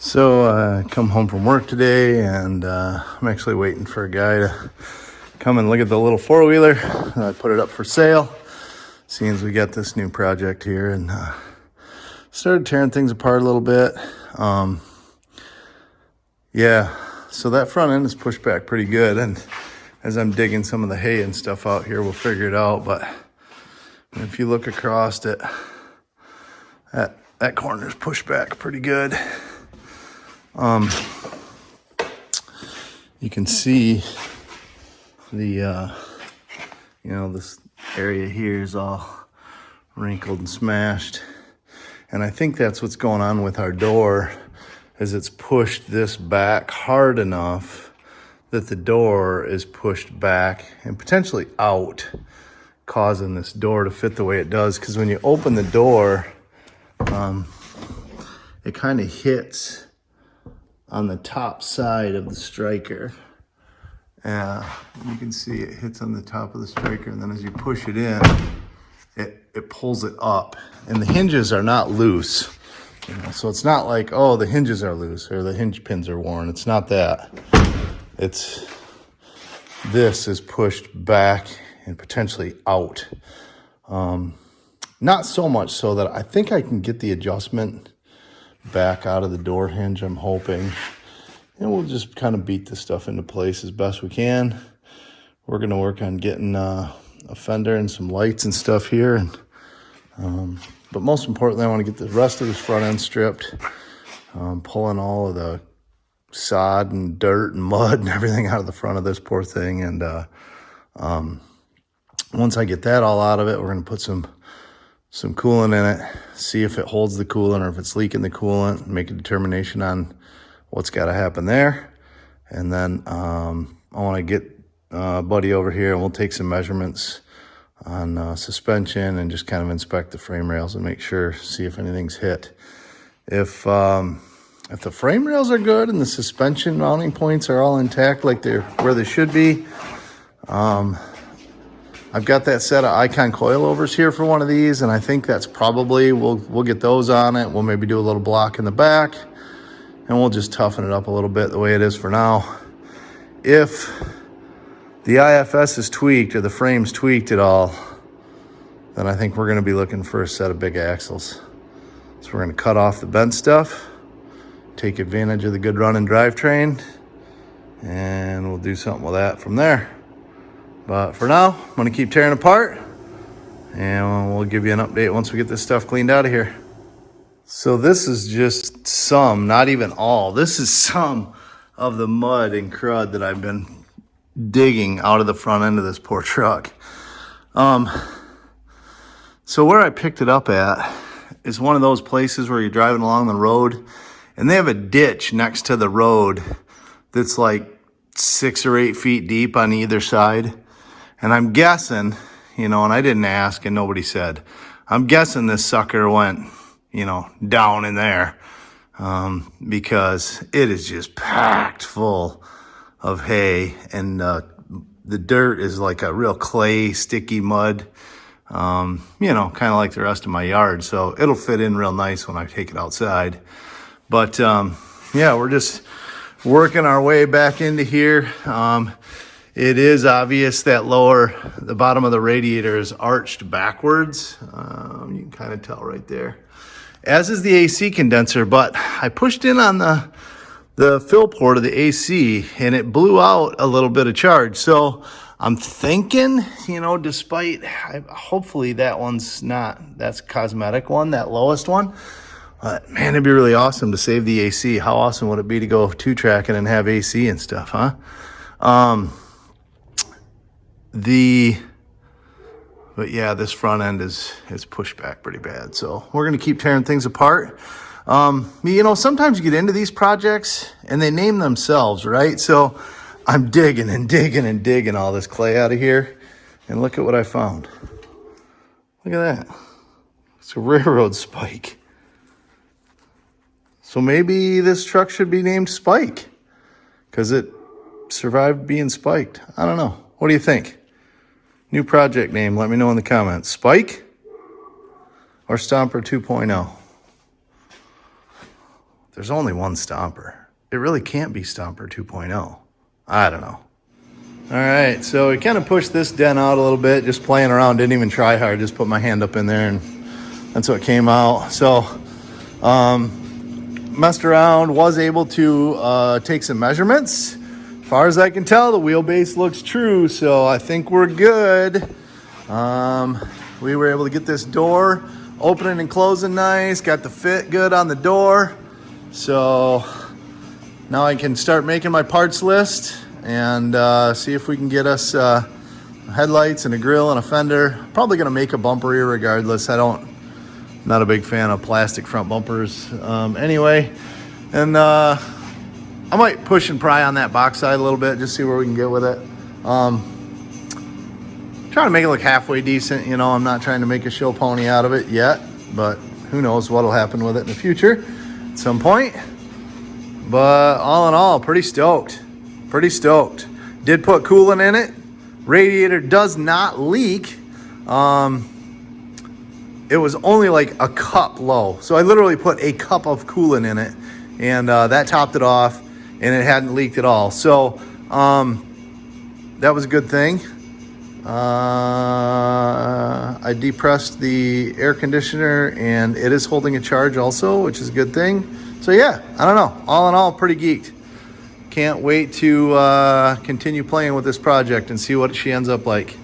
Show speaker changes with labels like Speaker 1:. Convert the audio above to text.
Speaker 1: So I come home from work today, and I'm actually waiting for a guy to come and look at the little four-wheeler. I put it up for sale, seeing as we got this new project here, and started tearing things apart a little bit. Yeah, so that front end is pushed back pretty good, and as I'm digging some of the hay and stuff out here, we'll figure it out. But if you look across it, that corner's pushed back pretty good. You can see the, this area here is all wrinkled and smashed. And I think that's what's going on with our door, is it's pushed this back hard enough that the door is pushed back and potentially out, causing this door to fit the way it does. Because when you open the door, it kind of hits on the top side of the striker. You can see it hits on the top of the striker, and then as you push it in, it pulls it up. And the hinges are not loose. So it's not like, oh, the hinges are loose or the hinge pins are worn. It's not that. This is pushed back and potentially out. Not so much so that I think I can get the adjustment back out of the door hinge, I'm hoping. And we'll just kind of beat this stuff into place as best we can. We're going to work on getting a fender and some lights and stuff here. But most importantly, I want to get the rest of this front end stripped, pulling all of the sod and dirt and mud and everything out of the front of this poor thing. And once I get that all out of it, we're going to put some coolant in it, see if it holds the coolant or if it's leaking the coolant, make a determination on what's got to happen there. And then I want to get a buddy over here, and we'll take some measurements on suspension and just kind of inspect the frame rails and make sure, see if anything's hit. If the frame rails are good and the suspension mounting points are all intact like they're where they should be, I've got that set of Icon coilovers here for one of these, and I think that's probably, we'll get those on it. We'll maybe do a little block in the back, and we'll just toughen it up a little bit the way it is for now. If the IFS is tweaked or the frame's tweaked at all, then I think we're going to be looking for a set of big axles. So we're going to cut off the bent stuff, take advantage of the good running drivetrain, and we'll do something with that from there. But for now, I'm going to keep tearing apart, and we'll give you an update once we get this stuff cleaned out of here. So this is just some, not even all. This is some of the mud and crud that I've been digging out of the front end of this poor truck. So where I picked it up at is one of those places where you're driving along the road, and they have a ditch next to the road that's like 6 or 8 feet deep on either side. And I'm guessing, and I didn't ask and nobody said, I'm guessing this sucker went, down in there, because it is just packed full of hay, and the dirt is like a real clay, sticky mud, kind of like the rest of my yard. So it'll fit in real nice when I take it outside. But yeah, we're just working our way back into here. It is obvious that the bottom of the radiator is arched backwards. You can kind of tell right there, as is the AC condenser. But I pushed in on the fill port of the AC, and it blew out a little bit of charge. So I'm thinking, despite, hopefully that's cosmetic one, that lowest one. But man, it'd be really awesome to save the AC. How awesome would it be to go 2-tracking and have AC and stuff, huh? But yeah, this front end is pushed back pretty bad. So we're going to keep tearing things apart. Sometimes you get into these projects and they name themselves, right? So I'm digging and digging and digging all this clay out of here. And look at what I found. Look at that. It's a railroad spike. So maybe this truck should be named Spike because it survived being spiked. I don't know. What do you think? New project name, let me know in the comments. Spike or Stomper 2.0? there's only one Stomper. It really can't be Stomper 2.0. I don't know. All right, so we kind of pushed this den out a little bit, just playing around, didn't even try hard, just put my hand up in there, and that's what came out. So, messed around, was able to take some measurements. As far as I can tell, the wheelbase looks true, so I think we're good. We were able to get this door opening and closing nice, got the fit good on the door. So now I can start making my parts list and see if we can get us headlights and a grill and a fender. Probably gonna make a bumper here regardless. Not a big fan of plastic front bumpers anyway. And I might push and pry on that box side a little bit, just see where we can get with it. Trying to make it look halfway decent, you know. I'm not trying to make a show pony out of it yet, but who knows what'll happen with it in the future at some point. But all in all, pretty stoked. Pretty stoked. Did put coolant in it. Radiator does not leak. It was only like a cup low. So I literally put a cup of coolant in it, and that topped it off, and it hadn't leaked at all. So that was a good thing. I depressed the air conditioner, and it is holding a charge also, which is a good thing. So yeah, I don't know. All in all, pretty geeked. Can't wait to continue playing with this project and see what she ends up like.